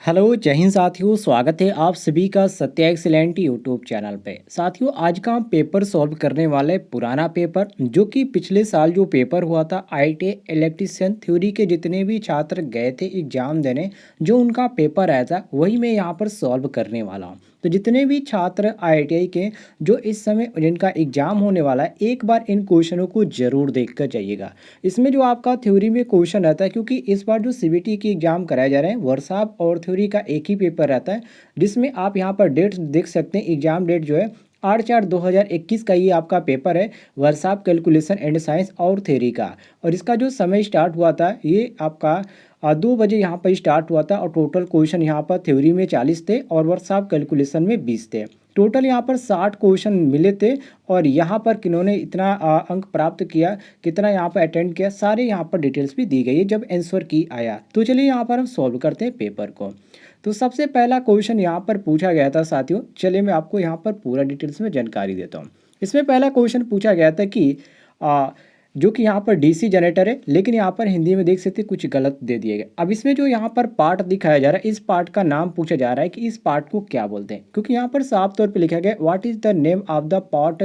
Hello जय हिंद साथियों, स्वागत है आप सभी का सत्या एक्सीलेंट यूट्यूब चैनल पे। साथियों, आज का हम पेपर सॉल्व करने वाले पुराना पेपर जो कि पिछले साल जो पेपर हुआ था आईटी इलेक्ट्रीशियन थ्योरी के जितने भी छात्र गए थे एग्जाम देने, जो उनका पेपर आया था वही मैं यहाँ पर सॉल्व करने वाला हूँ। तो जितने भी छात्र आईटीआई के जो इस समय जिनका एग्जाम होने वाला है, एक बार इन क्वेश्चनों को जरूर देख कर जाइएगा। इसमें जो आपका थ्योरी में क्वेश्चन रहता है, क्योंकि इस बार जो सीबीटी की एग्जाम कराए जा रहे हैं वर्कशॉप और थ्योरी का एक ही पेपर रहता है, जिसमें आप यहाँ पर डेट देख सकते हैं। एग्जाम डेट जो है 8/4/2021 का ये आपका पेपर है, वर्कशॉप कैलकुलेशन एंड साइंस और थ्योरी का। और इसका जो समय स्टार्ट हुआ था ये आपका 2 बजे यहाँ पर स्टार्ट हुआ था। और टोटल क्वेश्चन यहाँ पर थ्योरी में 40 थे और वर्कशॉप कैलकुलेशन में 20 थे। टोटल यहाँ पर 60 क्वेश्चन मिले थे। और यहाँ पर किन्होंने इतना अंक प्राप्त किया, कितना यहाँ पर अटेंड किया, सारे यहाँ पर डिटेल्स भी दी गई है जब आंसर की आया। तो चलिए यहाँ पर हम सॉल्व करते हैं पेपर को। तो सबसे पहला क्वेश्चन यहाँ पर पूछा गया था साथियों, चलिए मैं आपको यहाँ पर पूरा डिटेल्स में जानकारी देता हूँ। इसमें पहला क्वेश्चन पूछा गया था कि जो कि यहाँ पर डीसी जनरेटर है, लेकिन यहाँ पर हिंदी में देख सकते कुछ गलत दे दिए गए। अब इसमें जो यहाँ पर पार्ट दिखाया जा रहा है, इस पार्ट का नाम पूछा जा रहा है कि इस पार्ट को क्या बोलते हैं, क्योंकि यहाँ पर साफ तौर पे लिखा गया what is the name of the part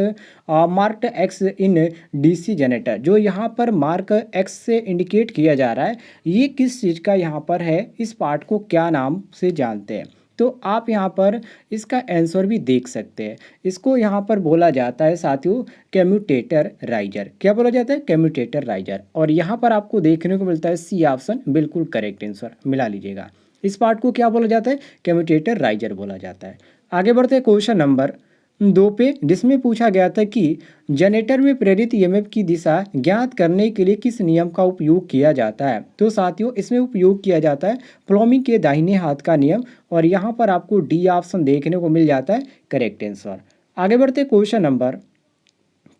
marked x in DC generator. जो यहाँ पर मार्क एक्स से इंडिकेट किया जा रहा है, ये किस चीज़ का यहाँ पर है, इस पार्ट को क्या नाम से जानते हैं। तो आप यहाँ पर इसका आंसर भी देख सकते हैं। इसको यहाँ पर बोला जाता है साथियों कम्यूटेटर राइजर। क्या बोला जाता है? Commutator riser. और यहाँ पर आपको देखने को मिलता है सी ऑप्शन बिल्कुल करेक्ट आंसर, मिला लीजिएगा। इस पार्ट को क्या बोला जाता है? कम्यूटेटर राइजर बोला जाता है। आगे बढ़ते हैं क्वेश्चन नंबर 2 पे, जिसमें पूछा गया था कि जनरेटर में प्रेरित ईएमएफ की दिशा ज्ञात करने के लिए किस नियम का उपयोग किया जाता है। तो साथियों इसमें उपयोग किया जाता है फ्लोमिंग के दाहिने हाथ का नियम। और यहाँ पर आपको डी ऑप्शन देखने को मिल जाता है करेक्ट आंसर। आगे बढ़ते क्वेश्चन नंबर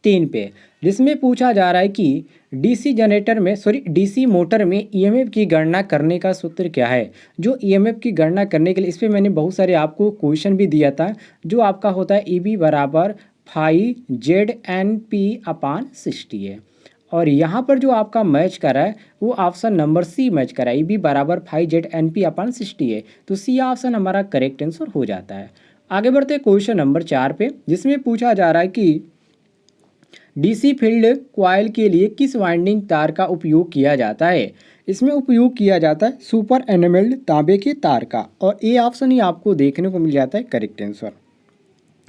3 पे, जिसमें पूछा जा रहा है कि डीसी मोटर में ईएमएफ की गणना करने का सूत्र क्या है। जो ईएमएफ की गणना करने के लिए इस पर मैंने बहुत सारे आपको क्वेश्चन भी दिया था, जो आपका होता है ईबी बराबर 5ZNP/60 है। और यहाँ पर जो आपका मैच कर रहा है वो ऑप्शन नंबर सी मैच कर रहा है, ईबी बराबर 5ZNP/60 है। तो सी ऑप्शन हमारा करेक्ट आंसर हो जाता है। आगे बढ़ते क्वेश्चन नंबर 4 पे, जिसमें पूछा जा रहा है कि डीसी फील्ड कॉइल के लिए किस वाइंडिंग तार का उपयोग किया जाता है। इसमें उपयोग किया जाता है सुपर एनामेल्ड तांबे के तार का। और ए ऑप्शन ही आपको देखने को मिल जाता है करेक्ट आंसर।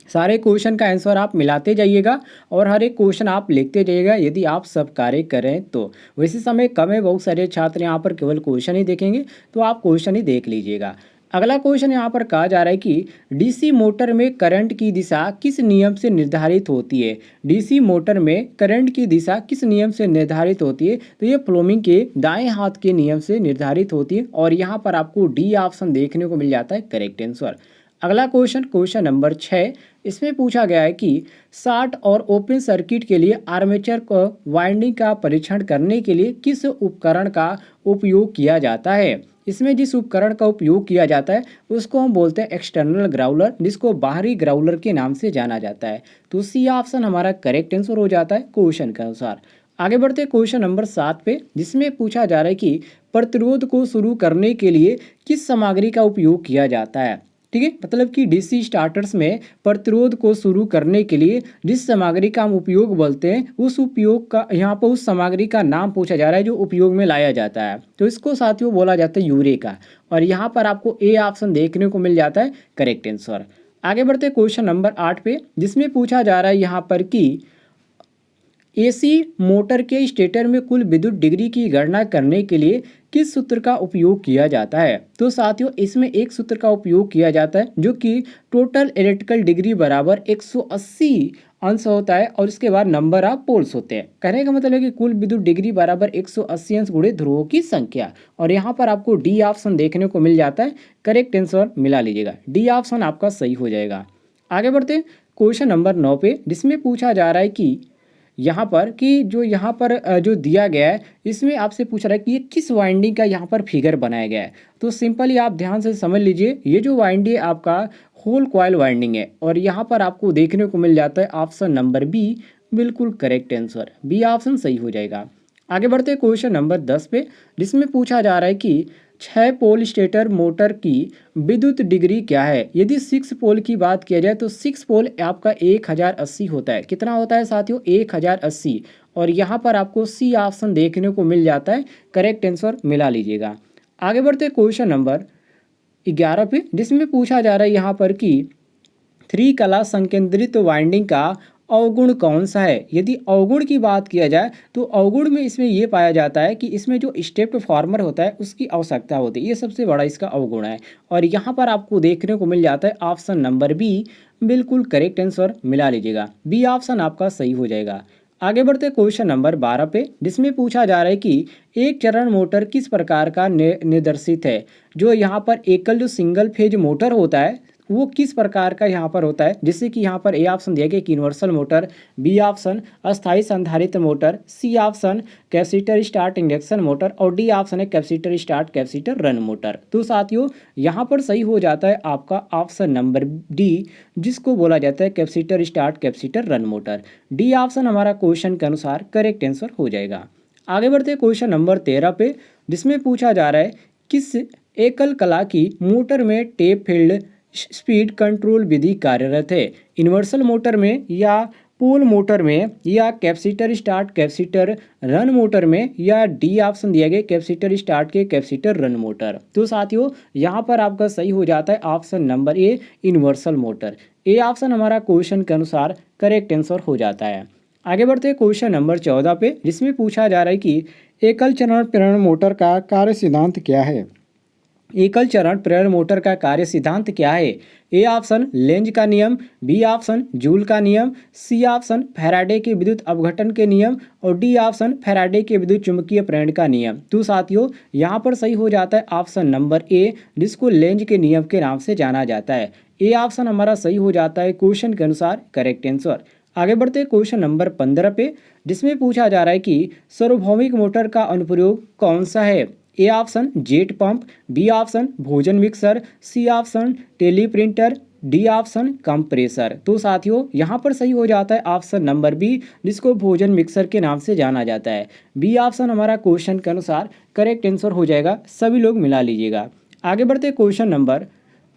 सारे क्वेश्चन का आंसर आप मिलाते जाइएगा और हर एक क्वेश्चन आप लिखते जाइएगा यदि आप सब कार्य करें तो। वैसे समय कम है, बहुत सारे छात्र यहाँ पर केवल क्वेश्चन ही देखेंगे, तो आप क्वेश्चन ही देख लीजिएगा। अगला क्वेश्चन यहाँ पर कहा जा रहा है कि डीसी मोटर में करंट की दिशा किस नियम से निर्धारित होती है। डीसी मोटर में करंट की दिशा किस नियम से निर्धारित होती है। तो ये फ्लोमिंग के दाएं हाथ के नियम से निर्धारित होती है। और यहाँ पर आपको डी ऑप्शन देखने को मिल जाता है करेक्ट आंसर। अगला क्वेश्चन नंबर 6, इसमें पूछा गया है कि शॉर्ट और ओपन सर्किट के लिए आर्मेचर को वाइंडिंग का परीक्षण करने के लिए किस उपकरण का उपयोग किया जाता है। इसमें जिस उपकरण का उपयोग किया जाता है उसको हम बोलते हैं एक्सटर्नल ग्राउलर, जिसको बाहरी ग्राउलर के नाम से जाना जाता है। तो सी ऑप्शन हमारा करेक्ट आंसर हो जाता है क्वेश्चन के अनुसार। आगे बढ़ते क्वेश्चन नंबर 7 पे, जिसमें पूछा जा रहा है कि प्रतिरोध को शुरू करने के लिए किस सामग्री का उपयोग किया जाता है। ठीक है, मतलब कि डीसी स्टार्टर्स में प्रतिरोध को शुरू करने के लिए जिस सामग्री का हम उपयोग बोलते हैं, उस उपयोग का यहाँ पर उस सामग्री का नाम पूछा जा रहा है जो उपयोग में लाया जाता है। तो इसको साथियों बोला जाता है यूरेका। और यहाँ पर आपको ए ऑप्शन देखने को मिल जाता है करेक्ट आंसर। आगे बढ़ते क्वेश्चन नंबर 8 पे, जिसमें पूछा जा रहा है यहाँ पर कि एसी मोटर के स्टेटर में कुल विद्युत डिग्री की गणना करने के लिए किस सूत्र का उपयोग किया जाता है। तो साथियों इसमें एक सूत्र का उपयोग किया जाता है जो कि टोटल इलेक्ट्रिकल डिग्री बराबर 180 अंश होता है और इसके बाद नंबर ऑफ पोल्स होते हैं। कहने का मतलब है कि कुल विद्युत डिग्री बराबर 180 अंश गुणे ध्रुवों की संख्या। और यहाँ पर आपको डी ऑप्शन देखने को मिल जाता है करेक्ट आंसर, मिला लीजिएगा। डी ऑप्शन आपका सही हो जाएगा। आगे बढ़ते क्वेश्चन नंबर 9 पे, जिसमें पूछा जा रहा है कि यहाँ पर कि जो यहाँ पर जो दिया गया है इसमें आपसे पूछ रहा है कि ये किस वाइंडिंग का यहाँ पर फिगर बनाया गया है। तो सिंपली आप ध्यान से समझ लीजिए, ये जो वाइंडिंग आपका होल कॉइल वाइंडिंग है। और यहाँ पर आपको देखने को मिल जाता है ऑप्शन नंबर बी बिल्कुल करेक्ट आंसर, बी ऑप्शन सही हो जाएगा। आगे बढ़ते क्वेश्चन नंबर 10 पे, जिसमें पूछा जा रहा है कि 6 पोल स्टेटर मोटर की विद्युत डिग्री क्या है? यदि 6 पोल की बात किया जाए तो 6 पोल आपका 1080 होता है। कितना होता है साथियों? 1080। और यहाँ पर आपको सी ऑप्शन देखने को मिल जाता है। करेक्ट आंसर मिला लीजिएगा। आगे बढ़ते क्वेश्चन नंबर 11 पे, जिसमें पूछा जा रहा है यहाँ पर कि थ्री कला संकेंद्रित वाइंडिंग का अवगुण कौन सा है? यदि अवगुण की बात किया जाए तो अवगुण में इसमें ये पाया जाता है कि इसमें जो स्टेप फॉर्मर होता है उसकी आवश्यकता होती है। ये सबसे बड़ा इसका अवगुण है। और यहाँ पर आपको देखने को मिल जाता है ऑप्शन नंबर बी बिल्कुल करेक्ट आंसर मिला लीजिएगा। बी ऑप्शन आपका सही हो जाएगा। आगे बढ़ते क्वेश्चन नंबर 12 पे, जिसमें पूछा जा रहा है कि एक चरण मोटर किस प्रकार का निर्देशित है? जो यहाँ पर एकल जो सिंगल फेज मोटर होता है वो किस प्रकार का यहाँ पर होता है? जिससे कि यहाँ पर ए ऑप्शन दिया गया कि यूनिवर्सल मोटर, बी ऑप्शन अस्थायी संधारित्र motor, C option capacitor start induction motor और डी ऑप्शन है capacitor start capacitor run motor. तो साथियों यहाँ पर सही हो जाता है आपका ऑप्शन नंबर डी, जिसको बोला जाता है capacitor start capacitor run motor. D option हमारा क्वेश्चन के अनुसार करेक्ट आंसर हो जाएगा। आगे बढ़ते क्वेश्चन नंबर 13 पे, जिसमें पूछा जा रहा है किस एकल कला की मोटर में टेप फील्ड स्पीड कंट्रोल विधि कार्यरत है? यूनिवर्सल मोटर में या पोल मोटर में या capacitor start capacitor run motor में या डी ऑप्शन दिया गया कैपेसिटर स्टार्ट के कैपेसिटर रन मोटर। तो साथियों यहाँ पर आपका सही हो जाता है option number a universal motor. A option हमारा क्वेश्चन के अनुसार करेक्ट आंसर हो जाता है। आगे बढ़ते क्वेश्चन नंबर 14 पे, जिसमें पूछा जा रहा है कि एकल चरण प्रेरण मोटर का कार्य सिद्धांत क्या है? एकल चरण प्रेरण मोटर का कार्य सिद्धांत क्या है? ए ऑप्शन लेंज का नियम, बी ऑप्शन जूल का नियम, सी ऑप्शन फैराडे के विद्युत अपघटन के नियम और डी ऑप्शन फैराडे के विद्युत चुंबकीय प्रेरण का नियम। तो साथियों यहाँ पर सही हो जाता है ऑप्शन नंबर ए, जिसको लेंज के नियम के नाम से जाना जाता है। ए ऑप्शन हमारा सही हो जाता है क्वेश्चन के अनुसार करेक्ट आंसर। आगे बढ़ते क्वेश्चन नंबर 15 पे, जिसमें पूछा जा रहा है कि सार्वभौमिक मोटर का अनुप्रयोग कौन सा है? A option jet pump, B option भोजन mixer, C option teleprinter, D option compressor. तो साथियों यहाँ पर सही हो जाता है ऑप्शन नंबर बी, जिसको भोजन मिक्सर के नाम से जाना जाता है। बी ऑप्शन हमारा क्वेश्चन के अनुसार करेक्ट आंसर हो जाएगा। सभी लोग मिला लीजिएगा। आगे बढ़ते क्वेश्चन नंबर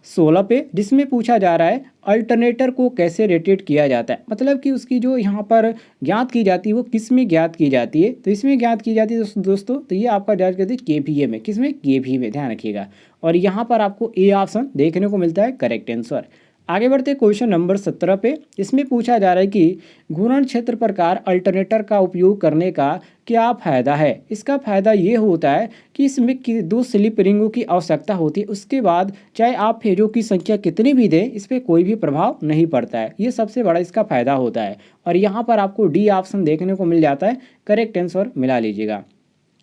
16 पे, जिसमें पूछा जा रहा है अल्टरनेटर को कैसे रेटेड किया जाता है? मतलब कि उसकी जो यहाँ पर ज्ञात की जाती है वो किस में ज्ञात की जाती है? तो इसमें ज्ञात की जाती है दोस्तों, तो ये आपका ज्ञात करती है केवीए में। किस में? केवीए में, ध्यान रखिएगा। और यहाँ पर आपको ए ऑप्शन देखने को मिलता है करेक्ट आंसर। आगे बढ़ते क्वेश्चन नंबर 17 पे, इसमें पूछा जा रहा है कि घूर्णन क्षेत्र प्रकार अल्टरनेटर का उपयोग करने का क्या फ़ायदा है? इसका फ़ायदा ये होता है कि इसमें दो स्लिप रिंगों की आवश्यकता होती है। उसके बाद चाहे आप फेजों की संख्या कितनी भी दें, इस पर कोई भी प्रभाव नहीं पड़ता है। ये सबसे बड़ा इसका फ़ायदा होता है। और यहाँ पर आपको डी ऑप्शन देखने को मिल जाता है। करेक्ट आंसर मिला लीजिएगा।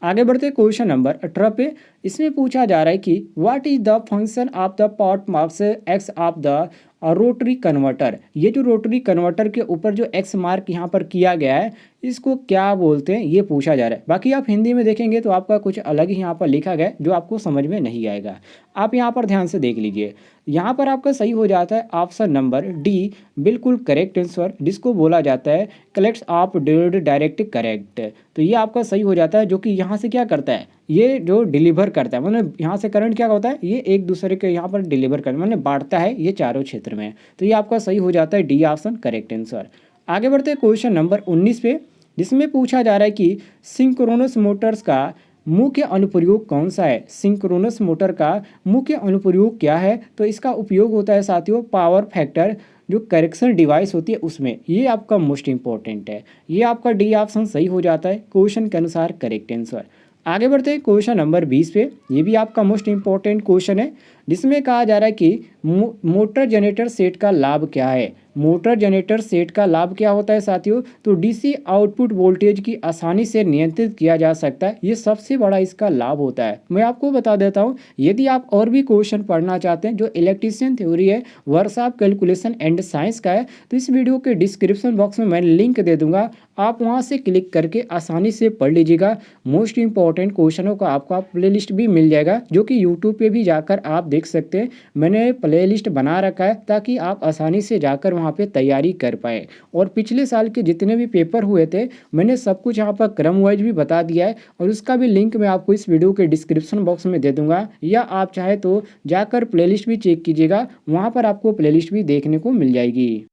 आगे बढ़ते क्वेश्चन नंबर 18 पे, इसमें पूछा जा रहा है कि what is the function of the pot marks x of the rotary converter? ये जो रोटरी कन्वर्टर के ऊपर जो एक्स मार्क यहाँ पर किया गया है, इसको क्या बोलते हैं, ये पूछा जा रहा है। बाकी आप हिंदी में देखेंगे तो आपका कुछ अलग ही यहाँ पर लिखा गया जो आपको समझ में नहीं आएगा। आप यहाँ पर ध्यान से देख लीजिए। यहाँ पर आपका सही हो जाता है ऑप्शन नंबर डी, बिल्कुल करेक्ट आंसर, जिसको बोला जाता है कलेक्ट्स ऑफ डायरेक्ट करेक्ट। तो ये आपका सही हो जाता है, जो कि यहाँ से क्या करता है, ये जो डिलीवर करता है, मतलब यहाँ से करंट क्या होता है, ये एक दूसरे के यहाँ पर डिलीवर करता है, मतलब बांटता है ये चारों क्षेत्र में। तो ये आपका सही हो जाता है डी ऑप्शन करेक्ट आंसर। आगे बढ़ते क्वेश्चन नंबर 19 पे, जिसमें पूछा जा रहा है कि सिंक्रोनस मोटर्स का मुख्य अनुप्रयोग कौन सा है? सिंक्रोनस मोटर का मुख्य अनुप्रयोग क्या है? तो इसका उपयोग होता है साथियों पावर फैक्टर जो करेक्शन डिवाइस होती है उसमें। ये आपका मोस्ट इंपॉर्टेंट है। ये आपका डी ऑप्शन सही हो जाता है क्वेश्चन के अनुसार करेक्ट आंसर। आगे बढ़ते हैं क्वेश्चन नंबर 20 पे। ये भी आपका मोस्ट इंपॉर्टेंट क्वेश्चन है, जिसमें कहा जा रहा है कि मोटर जनरेटर सेट का लाभ क्या है? मोटर जनरेटर सेट का लाभ क्या होता है साथियों? तो डीसी आउटपुट वोल्टेज की आसानी से नियंत्रित किया जा सकता है। ये सबसे बड़ा इसका लाभ होता है। मैं आपको बता देता हूँ, यदि आप और भी क्वेश्चन पढ़ना चाहते हैं जो इलेक्ट्रीशियन थ्योरी है, वर्कशॉप कैलकुलेशन एंड साइंस का है, तो इस वीडियो के डिस्क्रिप्शन बॉक्स में मैं लिंक दे दूंगा। आप वहाँ से क्लिक करके आसानी से पढ़ लीजिएगा। मोस्ट इंपॉर्टेंट क्वेश्चनों का आपका प्लेलिस्ट भी मिल जाएगा, जो कि यूट्यूब पे भी जाकर आप देख सकते हैं मैंने प्लेलिस्ट बना रखा है ताकि आप आसानी से जाकर वहाँ पे तैयारी कर पाएँ। और पिछले साल के जितने भी पेपर हुए थे, मैंने सब कुछ यहाँ पर क्रम वाइज़ भी बता दिया है और उसका भी लिंक मैं आपको इस वीडियो के डिस्क्रिप्शन बॉक्स में दे दूँगा, या आप चाहे तो जाकर प्लेलिस्ट भी चेक कीजिएगा, वहाँ पर आपको प्लेलिस्ट भी देखने को मिल जाएगी।